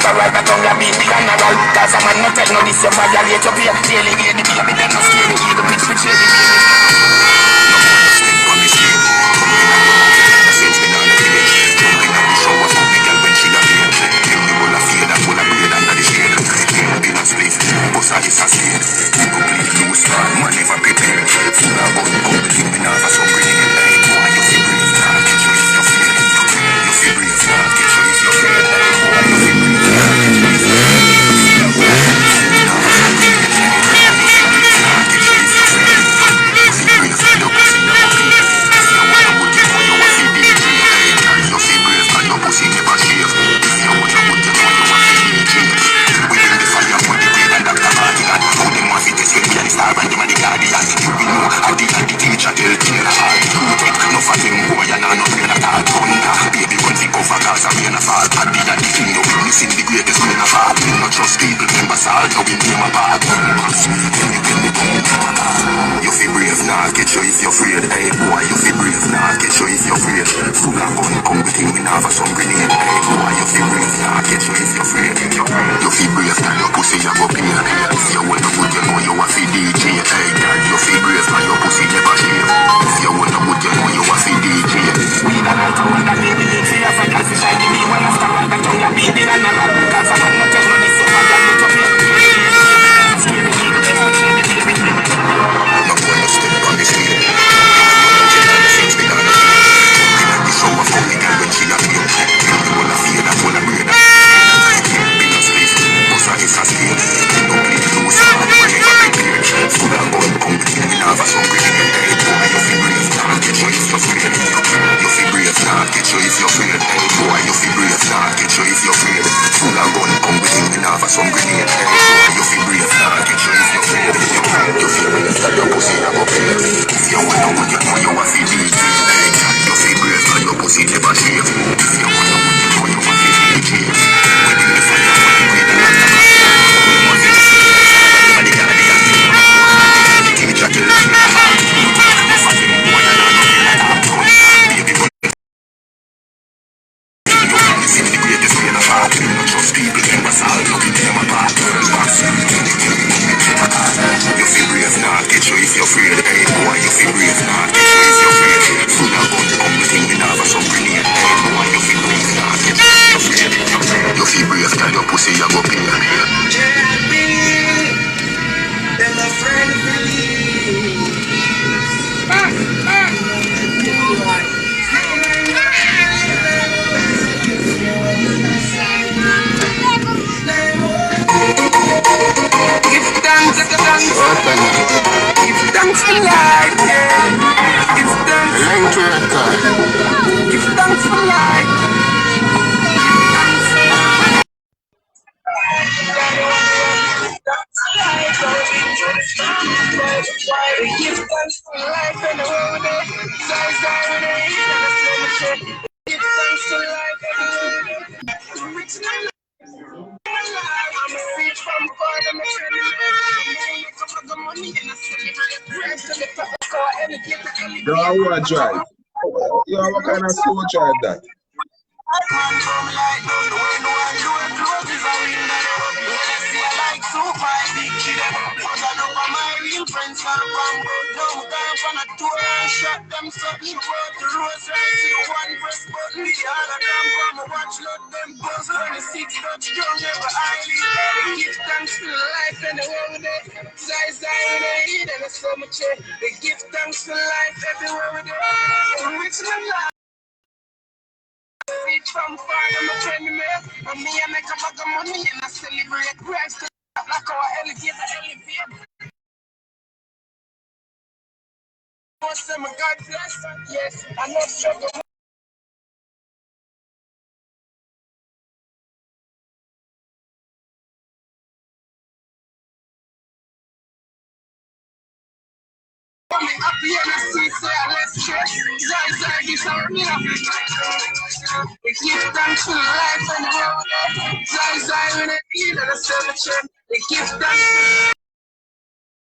so right back on your beat the general. Cause a man no take no this, you violate your pay. Daily hear the baby, then no scare the eagle pitch for shady baby. No more no step on the street. Pumping up your mouth, and the sense me on the village. Jumping up the shower for me girl when she a here. Tell me will I feel that will I breathe under the shade. In a split, bust a is a state. Complete loose man, man never prepared. Full of gun, come between me now for some grenade. Hey boy, you feel brave, nah, get you if you're afraid. You feel brave, nah, get you if you're afraid. Hey boy, you feel brave, nah, get you if you're afraid. Full of gun, come between me now for some grenade. Hey boy, you feel brave, nah, get you if you're afraid. You feel brave, nah, your pussy never pay. If you want a good get on, you a feel DJ. Hey girl, you feel brave, nah, your pussy never shave. If you want a good get on, you a feel DJ. We bring the fire for the great and Dr. Cardigan. Who them want to test when me and the star and them and the guardian. You will know how the teacher tell tale hard. You take no for them boy and no brain at all. Thunder, baby run the cover cause a rain a fall. At the end the king you witnessing the greatest rain a fall. You no trust people, members all, you will name a bad. You feel brave, nah, get you if you're afraid. Hey boy, you feel brave, nah, get you if you're afraid. Full of gun, come with him, we now have some grenade. Hey boy, you feel brave, nah, get you if you're afraid. You feel brave, now your pussy you go pay. If you want to good, you know you a feel DJ. Hey girl, you feel brave, now your pussy never shave. If you want to good, you know you a feel DJ. We don't know to wonder, baby, if you have a girl, fish I give me one after one, but you be the general. Cause I'm not telling you this, so I got you to pay. No boy, no step on the street. You know you know the things we done. Pumping at the shower for me girl when she a here. Tell me will I feel that will I breathe. Be no split, bust a is a state. Complete loose man, man never prepared. Full of gun, come between me now for some grenade. Hey boy, you feel brave, nah, get you if you're afraid. You feel brave, nah, get you if you're afraid. Hey boy, you feel brave, nah, get you if you're afraid. Full of gun, come between me now for some grenade. Hey boy, you feel brave, nah, get you if you're afraid. You feel brave, that your pussy never pay. If you want to good, you know you a feel DJ. Hey girl, you feel brave, that your pussy never shave. If you want to good, you know you a feel DJ. We bring the fire for the great and not the bad. We want to see the star and the guardian. The teacher tell us me hard. No for them boy and no feel like I'm done. Baby, but you witnessing the greatest rain of all. You no trust people, members all, you will name a bad. Girl boss, you feel brave, nah, get you if you're afraid. Hey boy, you feel brave, nah, get you if you're afraid. Full of gun, come between me now for some grenade. Hey boy, you feel brave, nah, get you if you're afraid. You feel brave, tell your pussy you go pay. They're my friend for me. Give thanks, give thanks, give thanks for life, yeah. Give thanks, give thanks for life. Give thanks for life and the world. Give thanks for life and the world. I'm free from God, I'm a You know what drive? You know what kind of slow drive that? Give thanks for life and the world. They give thanks for life everywhere we go. From far, I'm a friend of me. And me, I make a bag of money and I celebrate Christ. Like our elevate. Most of my God bless. Yes, I know struggle. Me happy and I see, say I less stress. Zai, this are me. We give thanks for life and the world. Zai, when I feel and I serve a check. We give thanks